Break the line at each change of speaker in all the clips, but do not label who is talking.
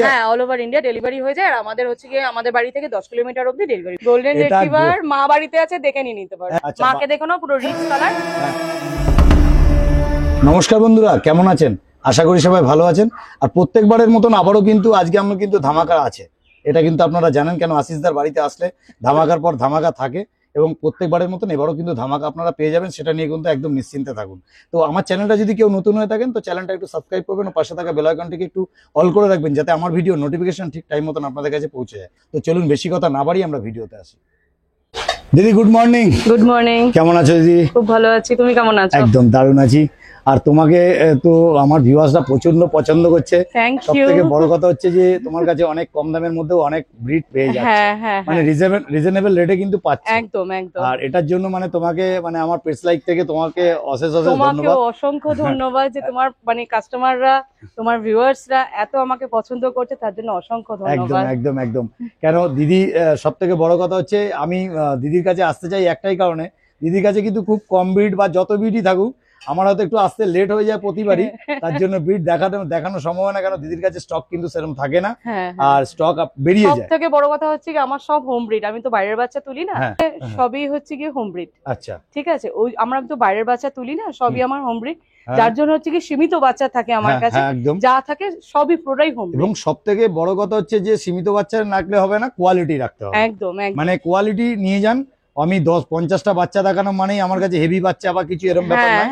India?
হ্যাঁ, all over India delivery হয়ে যায়। আর আমাদের হচ্ছে গিয়ে আমাদের বাড়ি থেকে 10 কিলোমিটার অবধি ডেলিভারি। গোল্ডেন রিট্রিভার মা বাড়িতে আছে, দেখে নিতে পারো। মাকে দেখো না, পুরো রিচ কালার।
নমস্কার বন্ধুরা, কেমন আছেন? আশা করি সবাই ভালো আছেন। আর প্রত্যেকবারের মতন আবারও কিন্তু আজকে আমরা কিন্তু ধামাকা আছে, এটা কিন্তু আপনারা জানেন। কেন আশিসদার বাড়িতে আসলে ধামাকার পর ধামাকা থাকে, এবং প্রত্যেকবারের মতন এবারও কিন্তু ধামাকা আপনারা পেয়ে যাবেন, সেটা নিয়ে কিন্তু একদম নিশ্চিন্তে থাকুন। তো আমার চ্যানেলটা যদি কেউ নতুন হয়ে থাকেন তো চ্যানেলটা একটু সাবস্ক্রাইব করবেন, ও পাশে থাকা বেল আইকনটিকে একটু অল করে রাখবেন, যাতে আমার ভিডিও নোটিফিকেশন ঠিক টাইম মতন আপনাদের কাছে পৌঁছে যায়। তো চলুন বেশি কথা না বাড়িয়ে আমরা ভিডিওতে আসি। দিদি গুড মর্নিং।
Good morning.
কেমন আছো দিদি?
খুব ভালো আছি, তুমি কেমন আছো?
একদম দারুণ আছি। আর তোমাকে তো আমার ভিউয়ার্সরা প্রচন্ড পছন্দ করছে। সবথেকে বড় কথা হচ্ছে যে তোমার কাছে অনেক কম দামের মধ্যেও অনেক ব্রিড পেয়ে যাচ্ছে, মানে রিজনেবল রেটে কিন্তু পাচ্ছে।
একদম একদম।
আর এটার জন্য মানে তোমাকে, মানে আমার প্রেস লাইক থেকে তোমাকে অশেষ ধন্যবাদ।
অসংখ্য ধন্যবাদ যে তোমার মানে কাস্টমাররা, তোমার ভিউয়ার্সরা এত আমাকে পছন্দ করছে, তার জন্য অসংখ্য ধন্যবাদ।
একদম একদম একদম। কেন দিদি, সবথেকে বড় কথা হচ্ছে আমি দিদির কাছে আসতে চাই একটাই কারণে, দিদির কাছে কিন্তু খুব কম ব্রিড বা যত ব্রিডই থাকুক আমার হয়তো একটু আসতে লেট হয়ে যায় প্রতিবারই, তার জন্য ব্রিড দেখানো সম্ভব হয় না, কারণ দিদির কাছে স্টক কিন্তু সেরকম থাকে না, আর স্টক বেরিয়ে যায়।
সবথেকে বড় কথা হচ্ছে কি আমার সব হোম ব্রিড, আমি তো বাইরের বাচ্চা তুলি না, সবই হচ্ছে কি হোম ব্রিড।
আচ্ছা
ঠিক আছে, ওই আমরা তো বাইরের বাচ্চা তুলি না, সবই আমার হোম ব্রিড, যার জন্য হচ্ছে কি সীমিত বাচ্চা থাকে আমার কাছে, যা থাকে সবই পুরোটাই হোম ব্রিড।
এবং সবথেকে বড় কথা হচ্ছে যে সীমিত বাচ্চা রাখলে হবে না, কোয়ালিটি রাখতে হবে।
একদম,
মানে কোয়ালিটি নিয়ে যান। আমি 10-50টা বাচ্চা দেখানো মানেই আমার কাছে হেভি বাচ্চা বা কিছু এরকম ব্যাপার না,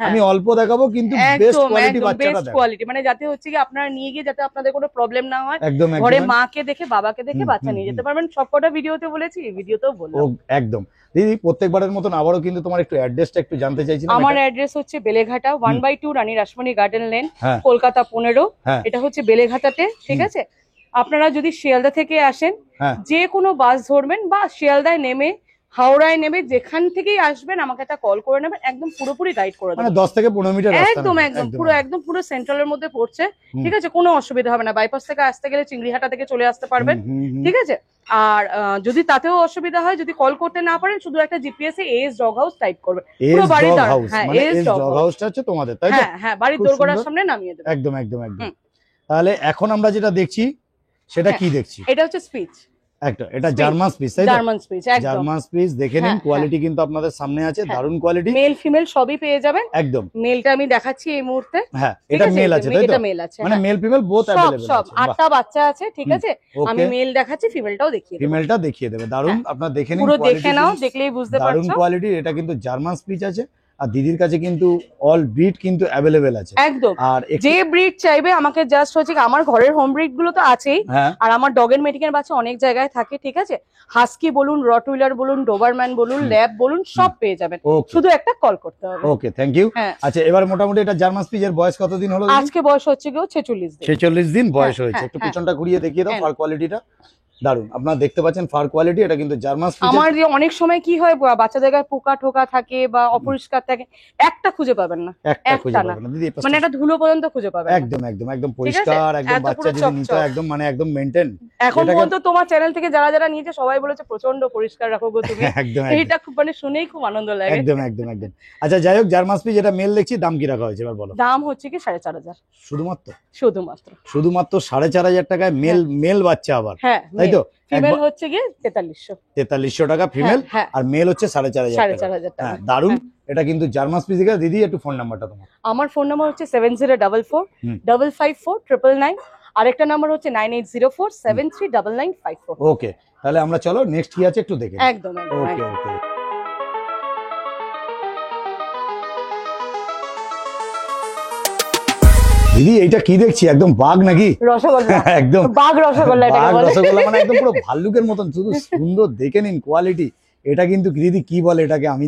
আমি অল্প দেখাবো কিন্তু বেস্ট কোয়ালিটি বাচ্চাটা দেখাবো,
মানে যাতে হচ্ছে কি আপনারা নিয়ে গিয়ে যাতে আপনাদের কোনো প্রবলেম না হয়, ঘরে মাকে দেখে বাবাকে দেখে বাচ্চা নিয়ে যেতে পারবেন। সবকটা ভিডিওতে বলেছি, ভিডিওতেও বললাম।
একদম দিদি, প্রত্যেকবারের মতন আবারও কিন্তু তোমার একটু অ্যাড্রেসটা একটু জানতে চাইছিলাম।
আমার অ্যাড্রেস হচ্ছে বেলেঘাটা 1/2 রানী রাসমণি গার্ডেন লেন, কলকাতা 15। এটা হচ্ছে বেলেঘাটাতে। ঠিক আছে, আপনারা যদি শিয়ালদা থেকে আসেন, যে কোনো বাস ধরবেন বা শিয়ালদায় নেমে হাওড়ায় নেমে যেখান থেকেই আসবেন আমাকে একটা কল করে নেবেন, একদম পুরোপুরি গাইড করে দেবো।
মানে 10 থেকে 15 মিটার রাস্তা,
একদম পুরো সেন্ট্রালের মধ্যে পড়ছে। ঠিক আছে, কোনো অসুবিধা হবে না। বাইপাস থেকে আসতে গেলে চিংড়িহাটা থেকে চলে আসতে পারবেন। ঠিক আছে, আর যদি তাতেও অসুবিধা হয়, যদি কল করতে না পারেন, শুধু একটা GPS A S dog house type করবে, পুরো বাড়ির
এস ডগ হাউসটা হচ্ছে তোমাদের, তাই তো?
হ্যাঁ, বাড়ির দোরগোড়ার সামনে নামিয়ে দেবে।
একদম একদম একদম। তাহলে এখন আমরা যেটা দেখছি সেটা কি দেখছি?
এটা হচ্ছে স্পিচ।
এটা জার্মান স্পিচ, তাই তো?
জার্মান
স্পিচ দেখে নিন, কোয়ালিটি কিন্তু আপনাদের সামনে আছে, দারুণ কোয়ালিটি।
মেল ফিমেল সবই পেয়ে যাবেন।
একদম।
মেলটা আমি দেখাচ্ছি এই মুহূর্তে।
হ্যাঁ, এটা মেল আছে, তাই তো?
এটা মেল আছে,
মানে মেল ফিমেল বোথ अवेलेबल আছে।
সব 8টা বাচ্চা আছে। ঠিক আছে, আমি মেল দেখাচ্ছি, ফিমেলটাও দেখিয়ে দেব।
ফিমেলটা দেখিয়ে দেবে, দারুণ। আপনারা দেখে নিন,
পুরো দেখে নাও, দেখলেই বুঝতে পারছো
দারুণ কোয়ালিটি। এটা কিন্তু জার্মান স্পিচ আছে, আর দিদির কাছে কিন্তু অল ব্রিড কিন্তু अवेलेबल আছে।
একদম। আর যে ব্রিড চাইবে আমাকে জাস্ট হচ্ছে আমার ঘরের হোম ব্রিড গুলো তো আছেই, আর আমার ডগের মেটিকের বাচ্চা অনেক জায়গায় থাকে। ঠিক আছে, হাস্কি বলুন, রটউইলার বলুন, ডোবারম্যান বলুন, ল্যাব বলুন, সব পেয়ে যাবেন, শুধু একটা কল করতে হবে।
ওকে, থ্যাংক ইউ। আচ্ছা, এবার মোটামুটি এটা জার্মান স্পিচের বয়স কতদিন হলো?
আজকে বয়স হচ্ছে কি 46 দিন।
46 দিন বয়স হয়েছে। একটু পিছনটা ঘুরিয়ে দেখিয়ে দাও, ফার কোয়ালিটিটা দারুন। আপনারা দেখতে পাচ্ছেন ফার কোয়ালিটি, এটা কিন্তু জার্মান স্পিচ।
আমার যে অনেক সময় কি হয়, বাচ্চাদের গায়ে পোকা ঠোকা থাকে বা অপরিষ্কার থাকে, একটা খুঁজে পাবেন না, একটা না, মানে একটা ধুলো পর্যন্ত খুঁজে পাবেন।
একদম একদম একদম পরিষ্কার, একদম বাচ্চা যদি নিতে একদম মানে একদম মেইনটেইন।
এখন পর্যন্ত তোমার চ্যানেল থেকে যারা যারা নিয়েছে সবাই বলেছে প্রচন্ড পরিষ্কার রাখো গো তুমি। এটা খুব মানে শুনেই খুব আনন্দ লাগে।
একদম একদম একদম। আচ্ছা, যাই হোক, জার্মান স্পিচ এটা মেল দেখছি, দাম কি রাখা হয়েছে এবার বলো?
দাম হচ্ছে কি 4500।
শুধুমাত্র
4500
টাকায় মেল বাচ্চা আবার, তাই তো?
ফিমেল হচ্ছে কি 4300
টাকা ফিমেল, আর মেল হচ্ছে 4500 টাকা। দারুন। এটা কিন্তু জার্মান স্পিচ। দিদি একটু ফোন নাম্বারটা তোমার।
আমার ফোন নাম্বার হচ্ছে 7044554999, আরেকটা নাম্বার হচ্ছে 9804739954।
ওকে, তাহলে আমরা চলো নেক্সট কি আছে একটু দেখে।
একদম।
ওকে ওকে। দিদি এইটা কি দেখছি, একদম বাঘ নাকি?
রসগোল্লা।
একদম
বাঘ রসগোল্লা, এটাকে বলে।
রসগোল্লা মানে একদম পুরো ভাল্লুকের মতন, শুধু সুন্দর। দেখে নিন কোয়ালিটি। এটা কিন্তু দিদি কি বলে এটাকে, আমি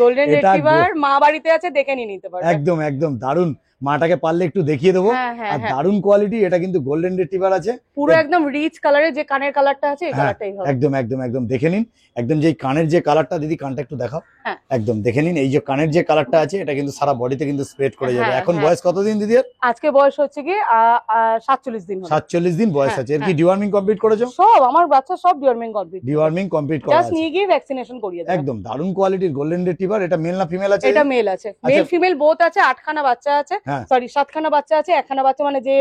গোল্ডেন রিট্রিভার মা বাড়িতে আছে, দেখে নিতে পারবেন।
একদম একদম দারুন। মাটাকে পারলে একটু দেখিয়ে দেবো। আর দারুন কোয়ালিটি। এটা কিন্তু গোল্ডেন রিট্রিভার আছে,
পুরো একদম রিচ কালারের, যে কানের কালারটা আছে এই কালারটাই হবে।
একদম একদম একদম। দেখে নিন, একদম যে কানের যে কালারটা, দিদি কানটা একটু দেখাও। একদম দেখে নিন, এই যে কানের যে কালারটা আছে এটা কিন্তু সারা বডিতে কিন্তু স্প্রেড করে যাবে। এখন বয়স কতদিন দিদি?
আজকে বয়স হচ্ছে কি 47 দিন।
47 দিন বয়স আছে। এর কি ডিওয়ার্মিং কমপ্লিট করেছো?
সব আমার বাচ্চা সব ডিওয়ার্মিং কমপ্লিট করা আছে,
জাস্ট
নিয়ে গিয়ে ভ্যাকসিনেশন করিয়ে দেব।
একদম দারুন কোয়ালিটির গোল্ডেন রিট্রিভার। এটা মেল না ফিমেল আছে?
এটা মেল আছে, মেল ফিমেল বোথ আছে, 8খানা বাচ্চা আছে। সরি 7খানা বাচ্চা আছে, 1খানা বাচ্চা মানে যে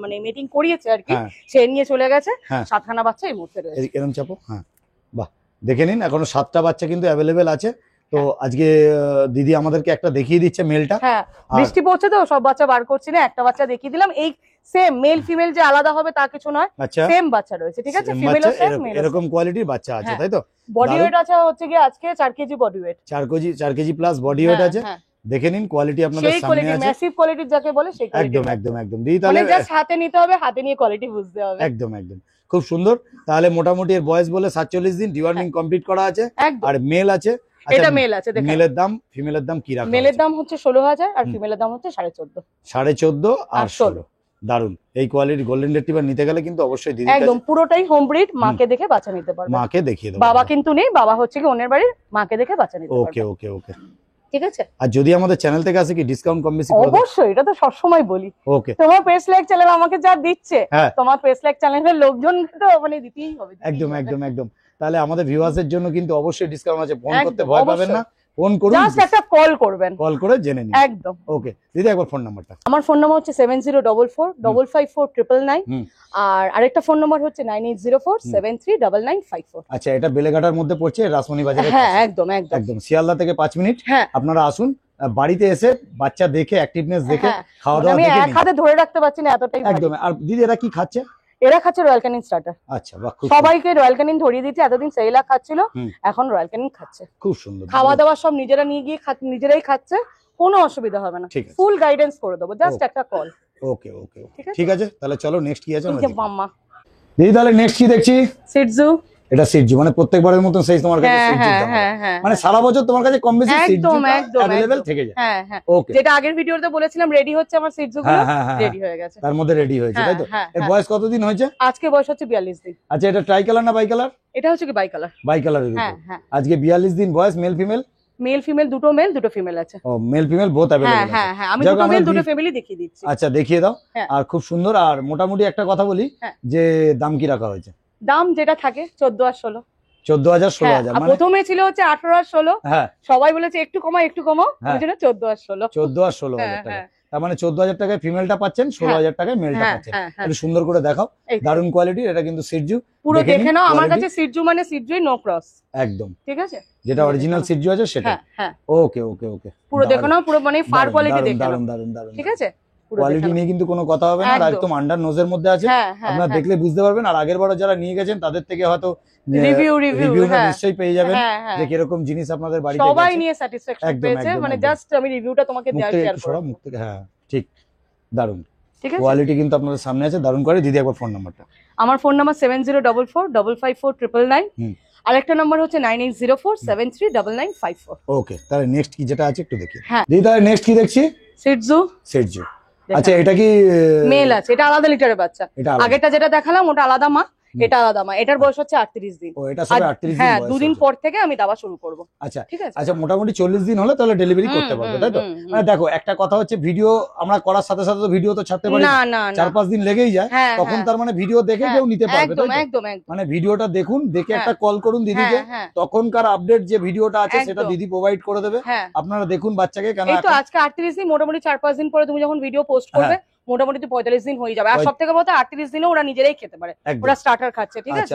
মানে মিটিং করিয়েছে আর কি, সে নিয়ে চলে গেছে। 7খানা বাচ্চা এই মুহূর্তে রয়েছে।
এরকম চাপো, হ্যাঁ বাহ, দেখে নিন এখনো 7টা বাচ্চা কিন্তু অ্যাভেলেবেল আছে। তো আজকে দিদি আমাদেরকে একটা দেখিয়ে দিচ্ছে মেলটা।
হ্যাঁ, বৃষ্টি পড়ছে তো সব বাচ্চা বার করছি না, একটা বাচ্চা দেখিয়ে দিলাম। এই সেম মেল ফিমেল যে আলাদা হবে তা কিছু নয়, সেম বাচ্চা রয়েছে, ঠিক আছে? ফিমেল ও সেম, মেল
এরকম কোয়ালিটির বাচ্চা আছে, তাই তো?
বডি ওয়েট আছে হচ্ছে কি আজকে 4 KG body weight,
4 KG plus body weight আছে। দেখে নিন কোয়ালিটি আপনাদের সামনে আছে,
ম্যাসিভ কোয়ালিটি যাকে বলে সেই কোয়ালিটি।
একদম দিদি তাহলে
জাস্ট হাতে নিতে হবে, হাতে নিয়ে কোয়ালিটি বুঝতে হবে।
একদম খুব সুন্দর। তাহলে মোটামুটি এর বয়স বলে 47 দিন ডিওয়ার্মিং কমপ্লিট করা আছে। আর মেল আছে,
এটা মেল আছে। দেখেন
মেলের দাম, ফিমেলের দাম কি রাখা?
মেলের দাম হচ্ছে 16,000 আর ফিমেলের দাম হচ্ছে 14.5।
14.5 আর 16। দারুন। এই কোয়ালিটি গোল্ডেন রিট্রিভার নিতে গেলে কিন্তু অবশ্যই দিদি
একদম পুরোটাই হোম ব্রিড, মাকে দেখে বাচ্চা নিতে পারবে।
মাকে দেখিয়ে দেব।
বাবা কিন্তু নেই, বাবা হচ্ছে কি অন্যের বাড়ির, মাকে দেখে বাচ্চা নিতে পারবে।
ওকে
ঠিক আছে।
আর যদি আমাদের চ্যানেল থেকে আসে কি ডিসকাউন্ট কম বেশি?
অবশ্যই, এটা তো সবসময় বলি।
ওকে,
তোমার পেজ লাইক চ্যানেল আমাকে যা দিচ্ছে, তোমার পেজ লাইক চ্যানেলের লোকজন তো মানে দিতেই হবে।
একদম। তাহলে আমাদের ভিউয়ার্সের জন্য কিন্তু অবশ্যই ডিসকাউন্ট আছে। ফোন করতে ভয় পাবেন না, ফোন করুন,
জাস্ট একটা কল করবেন,
কল করে জেনে নিন।
একদম।
ওকে দিদি, একবার ফোন নাম্বারটা।
আমার ফোন নাম্বার হচ্ছে 7044554999 আর আরেকটা ফোন নাম্বার হচ্ছে 9804739954।
আচ্ছা, এটা বেলেঘাটার মধ্যে পড়ছে, রাসমণি বাজারে।
হ্যাঁ, একদম
শিয়ালদা থেকে 5 মিনিট। আপনারা আসুন, বাড়িতে এসে বাচ্চা দেখে, অ্যাক্টিভনেস দেখে, খাওয়া দাওয়া দেখে।
আমি এক হাতে ধরে রাখতে পারছি না, এতটাই।
একদম। আর দিদি এরা কি খাচ্ছে?
এরা খাচ্ছে রয়্যাল ক্যানিন স্টার্টার।
আচ্ছা বাহ,
সবাইকে রয়্যাল ক্যানিন ধরিয়ে দিচ্ছে, এতদিন সেরিলাক খাচ্ছিল, এখন রয়্যাল ক্যানিন খাচ্ছে।
খুব সুন্দর।
খাওয়া দাওয়া সব নিজেরা নিয়ে গিয়ে নিজেরাই খাচ্ছে, কোনো অসুবিধা হবে না। ফুল গাইডেন্স করে দেবো, জাস্ট একটা কল।
ওকে ঠিক আছে। তাহলে চলো নেক্সট কি আছে
মাম্মা।
দিদি তাহলে নেক্সট কি দেখছি?
সিটজু।
এটা সিটজু, মানে প্রত্যেকবারের মতন সাইজ তোমার কাছে সিটজু, মানে সারা বছর তোমার কাছে কম বেশি সিটজু अवेलेबल থেকে যায়। ওকে,
যেটা আগের ভিডিওতে বলেছিলাম রেডি হচ্ছে আমার সিটজু গুলো, রেডি হয়ে গেছে।
তার মধ্যে রেডি হয়েছে, তাই তো? এর বয়স কতদিন হয়েছে?
আজকে বয়স হচ্ছে 42 দিন।
আচ্ছা, এটা ট্রাই কালার না বাই কালার?
এটা হচ্ছে কি বাই কালার।
বাই কালারের উপর। আজকে 42 দিন বয়স, মেল ফিমেল?
মেল ফিমেল দুটো মেল, দুটো ফিমেল আছে।
ও, মেল ফিমেল বোথ अवेलेबल আছে।
হ্যাঁ, আমি দুটো মেল দুটো ফ্যামিলি দেখিয়ে দিচ্ছি।
আচ্ছা, দেখিয়ে দাও। আর খুব সুন্দর। আর মোটামুটি একটা কথা বলি, যে দাম কি রাখা হয়েছে?
দাম যেটা থাকে 14 আর 16।
14,000 16,000 মানে
প্রথমে ছিল হচ্ছে 18 আর 16। সবাই বলেছে একটু কমাও ওই জন্য 14 আর 16।
14 আর 16,000 টাকা। তার মানে 14,000 টাকায় ফিমেলটা পাচ্ছেন, 16,000 টাকায় মেলটা পাচ্ছেন। একটু সুন্দর করে দেখাও, দারুন কোয়ালিটি। এটা কিন্তু সিটজু,
পুরো দেখে নাও। আমার কাছে সিটজু মানে সিটজুই, নো ক্রস।
একদম
ঠিক আছে,
যেটা অরিজিনাল সিটজু আছে সেটা। ওকে
পুরো দেখো নাও, পুরো মানে ফার কোয়ালিটি দেখে নাও।
দারুন।
ঠিক আছে,
কোয়ালিটি নিয়ে কিন্তু কোনো কথা হবে না। আর একদম আন্ডার নোজের মধ্যে আছে, আপনারা দেখলে বুঝতে পারবেন। আর আগের বারও যারা নিয়ে গেছেন তাদের থেকে হয়তো
রিভিউ
নিশ্চয়ই পেয়ে যাবেন, যে কিরকম জিনিস আপনাদের বাড়িতে
সবাই নিয়ে স্যাটিসফ্যাকশন পেয়েছে। মানে জাস্ট আমি রিভিউটা তোমাকে শেয়ার করব।
মুখ থেকে ঠিক, দারুন। ঠিক আছে, কোয়ালিটি কিন্তু আপনাদের সামনে আছে, দারুন করে। দিদি একবার ফোন নাম্বারটা।
আমার ফোন নাম্বার 7044554999। আরেকটা নাম্বার হচ্ছে 9804739954।
ওকে, তাহলে নেক্সট কি যেটা আছে একটু দেখি। দিদি তাহলে নেক্সট কি দেখছি? সিটজু। আচ্ছা, এটা কি
মেল আছে? এটা আলাদা লিটারের বাচ্চা। আগেরটা যেটা দেখালাম ওটা আলাদা মা, এটা আলাদা মা। এটার বয়স হচ্ছে 38 দিন।
ও, এটা সবে 38 দিন।
হ্যাঁ, দুদিন পর থেকে আমি দাবা শুরু করব।
আচ্ছা ঠিক আছে। আচ্ছা, মোটামুটি 40 দিন হলে তাহলে ডেলিভারি করতে পারবে, তাই তো? মানে দেখো, একটা কথা হচ্ছে, ভিডিও আমরা করার সাথে সাথে তো ভিডিও তো ছাড়তে পারি না, 4-5 দিন লেগেই যায়। তখন তার মানে ভিডিও দেখে কেউ নিতে পারবে, তাই তো? একদম। মানে ভিডিওটা দেখুন, দেখে একটা কল করুন দিদিকে, তখনকার আপডেট যে ভিডিওটা আছে সেটা দিদি প্রোভাইড করে দেবে। আপনারা দেখুন বাচ্চাকে। কেন
এই তো আজকে 38 দিন, মোটামুটি 4-5 দিন পরে তুমি যখন ভিডিও পোস্ট করবে মোটামুটি 45 দিন হয়ে যাবে। আর সবথেকে বড় 38 দিনও ওরা নিজেরাই খেতে পারে, ওরা স্টার্টার খাচ্ছে। ঠিক আছে,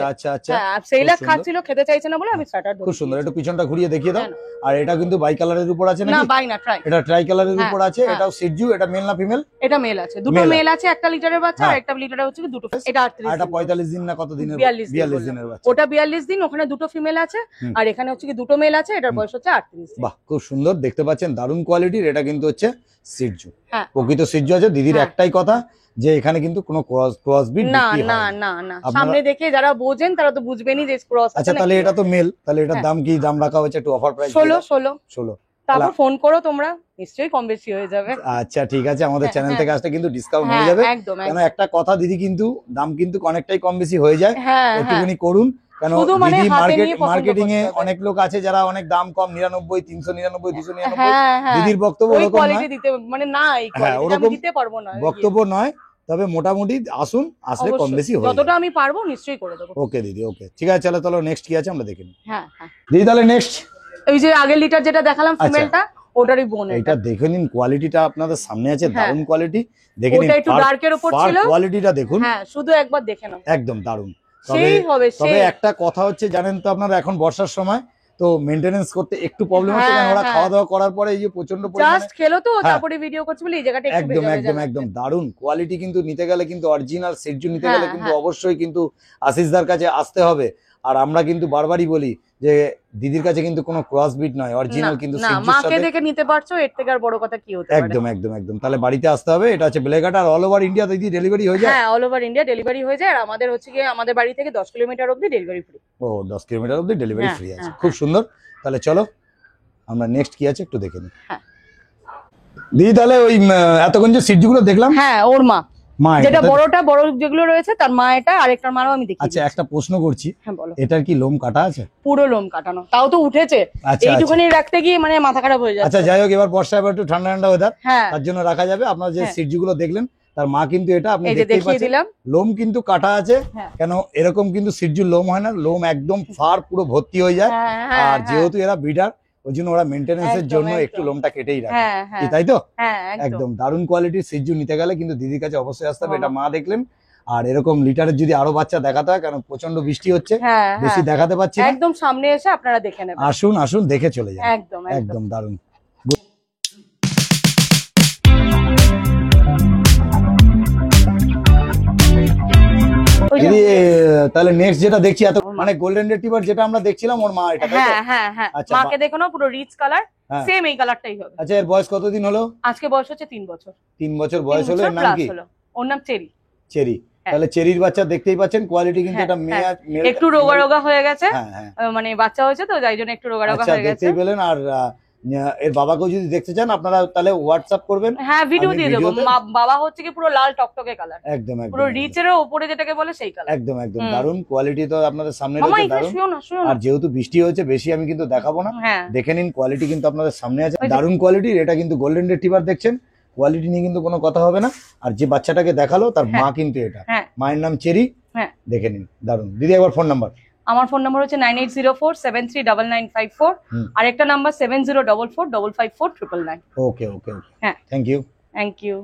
হ্যাঁ, সেইলাক খাচ্ছিল, খেতে চাইছে না বলে আমি স্টার্টার দিচ্ছি।
খুব সুন্দর। একটু পিছনটা ঘুরিয়ে দেখিয়ে দাও। আর এটা কিন্তু বাই কালারের উপর আছে নাকি?
না, বাই না, ট্রাই।
এটা ট্রাই কালারের উপর আছে। এটাও সিটজু। এটা মেল না ফিমেল?
এটা মেল আছে, দুটো মেল আছে। একটা লিটারের বাচ্চা আর একটা লিটারে হচ্ছে দুটো। এটা 38
এটা 45 দিন না কত দিনের?
42 দিনের বাচ্চা। ওটা 42 দিন, ওখানে দুটো ফিমেল আছে আর এখানে হচ্ছে কি দুটো মেল আছে। এটার বয়স হচ্ছে 38 দিন।
বাহ, খুব সুন্দর। দেখতে পাচ্ছেন দারুন কোয়ালিটির। এটা কিন্তু হচ্ছে সিটজু, প্রকৃত সিটজু আছে। দিদির একটাই কথা, যে এখানে কিন্তু কোনো ক্রস বিট বিক্রি হয়
না। সামনে দেখে যারা বোঝেন তারা তো বুঝবেনই যে ক্রস আছে।
আচ্ছা, তাহলে এটা তো মেল, তাহলে এটার দাম কি দাম রাখা হয়েছে? একটু অফার প্রাইস 16।
তারপর ফোন করো তোমরা, নিশ্চয়ই কম বেশি হয়ে যাবে।
আচ্ছা ঠিক আছে, আমাদের চ্যানেল থেকে আসলে কিন্তু ডিসকাউন্ট হয়ে যাবে। কারণ একটা কথা দিদি, কিন্তু দাম কিন্তু অনেকটাই কম বেশি হয়ে যায়, একটুখানি করুন। কারণ দিদি মার্কেটিং এ অনেক লোক আছে যারা অনেক দাম কম, 99, 399, 299। দিদির বক্তব্য ওরকম নয়,
মানে না, এই কোয়ালিটি আমি দিতে পারবো না,
বক্তব্য নয়। তবে মোটামুটি আসুন, আসলে কম বেশি হবে,
যতটা আমি পারবো নিশ্চয়ই করে দেবো।
ওকে দিদি, ওকে ঠিক আছে। চলো নেক্সট কি আছে আমরা দেখে নিই। দিদি তাহলে নেক্সট
এই যে আগের লিটার যেটা দেখালাম ফিমেলটা, ওটারই বোন।
এটা দেখে নিন, কোয়ালিটিটা আপনাদের সামনে আছে, দারুণ কোয়ালিটি। দেখে নিন,
ওটা একটু ডার্কের উপর ছিল,
কোয়ালিটিটা দেখুন।
হ্যাঁ শুধু একবার দেখে নাও,
একদম দারুণ।
তবে
একটা কথা হচ্ছে জানেন তো, আপনারা এখন বর্ষার সময় তো মেইনটেনেন্স করতে একটু প্রবলেম হচ্ছে, কারণ ওরা খাওয়া দাওয়া করার পরে এই যে প্রচন্ড পরিমাণে
জাস্ট খেলো তো, তারপরে ভিডিও করছে বলে এই জায়গাটা একটু ভেজা ভেজা।
একদম দারুণ কোয়ালিটি। কিন্তু নিতে গেলে কিন্তু অরিজিনাল সেটজু নিতে গেলে কিন্তু অবশ্যই কিন্তু আশিসদার কাছে আসতে হবে। আর আমরা কিন্তু বারবারই বলি যে দিদির কাছে কিন্তু কোনো ক্রস বিট নয়, অরিজিনাল কিন্তু সেটজুর সাথে।
মাকে দেখে নিতে পারছো, এর থেকে আর বড় কথা কি হতে পারে।
একদম। তাহলে বাড়িতে আসতে হবে। এটা হচ্ছে বেলেঘাটা, আর অল ওভার ইন্ডিয়া দিদি ডেলিভারি হয়ে যায়।
হ্যাঁ, অল ওভার ইন্ডিয়া ডেলিভারি হয়ে যায়। আর আমাদের হচ্ছে কি আমাদের বাড়ি থেকে 10 কিলোমিটার অবধি ডেলিভারি ফ্রি। ও
10 কিলোমিটার অবধি ডেলিভারি ফ্রি আছে, খুব সুন্দর। তাহলে চলো আমরা নেক্সট কি আছে একটু দেখে নিই। দিদি তাহলে ওই এতক্ষণ যে সিটগুলো দেখলাম,
হ্যাঁ ওর মা যেটা বড় যেগুলো রয়েছে তার মা এটা, আরেকটার মারও আমি দেখি।
আচ্ছা একটা প্রশ্ন করছি, এটার কি লোম কাটা আছে?
পুরো লোম কাটানো, তাও তো উঠেছে, এইটুখানি রাখতে গিয়ে মানে মাথা খারাপ হয়ে যাচ্ছে।
আচ্ছা যাই হোক, এবার বর্ষা, এবার একটু ঠান্ডা ঠান্ডা ওয়েদার, তার জন্য রাখা যাবে। আপনার যে সিটগুলো দেখলেন তার মা কিন্তু এটা আপনি দেখতেই পাচ্ছেন, লোম কিন্তু কাটা আছে। কেন এরকম কিন্তু সিটজুর লোম হয় না, লোম একদম ফার পুরো ভর্তি হয়ে যায়। আর যেহেতু এরা ব্রিডার, ওই জন্য ওরা মেইনটেনেন্সের জন্য একটু লোমটা কেটেই রাখে, তাই তো? একদম দারুণ কোয়ালিটির সিটজু নিতে গেলে কিন্তু দিদির কাছে অবশ্যই আসতে হবে। এটা মা দেখলেন। আর এরকম লিটারের যদি আরো বাচ্চা দেখাতে হয়, কারণ প্রচন্ড বৃষ্টি হচ্ছে, বেশি দেখাতে পাচ্ছি না,
একদম সামনে এসে আপনারা দেখে নেবেন।
আসুন দেখে চলে যান। একদম দারুণ। দিদি তাহলে নেক্সট যেটা দেখছি এত মানে গোল্ডেন রিট্রিভার যেটা আমরা দেখছিলাম, ওর মা এটা, তাই তো?
হ্যাঁ মাকে দেখো না, পুরো রিচ কালার, সেম এই কালারটাই হবে।
আচ্ছা এর বয়স কতদিন হলো?
আজকে বয়স হচ্ছে 3 বছর।
3 বছর বয়স হলো। এর নাম কি?
ওর নাম চেরি।
তাহলে চেরির বাচ্চা দেখতেই পাচ্ছেন, কোয়ালিটি কিন্তু এটা মেয়ে,
একটু রোগা হয়ে গেছে, মানে বাচ্চা হয়েছে তো যাই জন্য একটু রোগা হয়ে গেছে।
দেখতেই পেলেন। আর এর বাবাকেও যদি দেখতে চান আপনারা তাহলে হোয়াটসঅ্যাপ করবেন,
হ্যাঁ ভিডিও দিয়ে দেবো। বাবা হচ্ছে কি পুরো লাল টকটকে কালার,
একদম
পুরো রিচের উপরে যেটাকে বলে সেই কালার।
একদম দারুণ কোয়ালিটি তো আপনাদের সামনে রয়েছে, দারুণ। আর যেহেতু বৃষ্টি হয়েছে বেশি আমি কিন্তু দেখাবো না, দেখে নিন কোয়ালিটি কিন্তু আপনাদের সামনে আছে, দারুণ কোয়ালিটির। এটা কিন্তু গোল্ডেন রিট্রিভার দেখছেন, কোয়ালিটি নিয়ে কিন্তু কোনো কথা হবে না। আর যে বাচ্চাটাকে দেখালো তার মা কিন্তু এটা, মায়ের নাম চেরি, দেখে নিন দারুণ। দিদি একবার ফোন নাম্বার।
আমার ফোন নাম্বার হচ্ছে 9804739954, আর একটা নাম্বার 7044554549।
ওকে হ্যাঁ, থ্যাংক ইউ।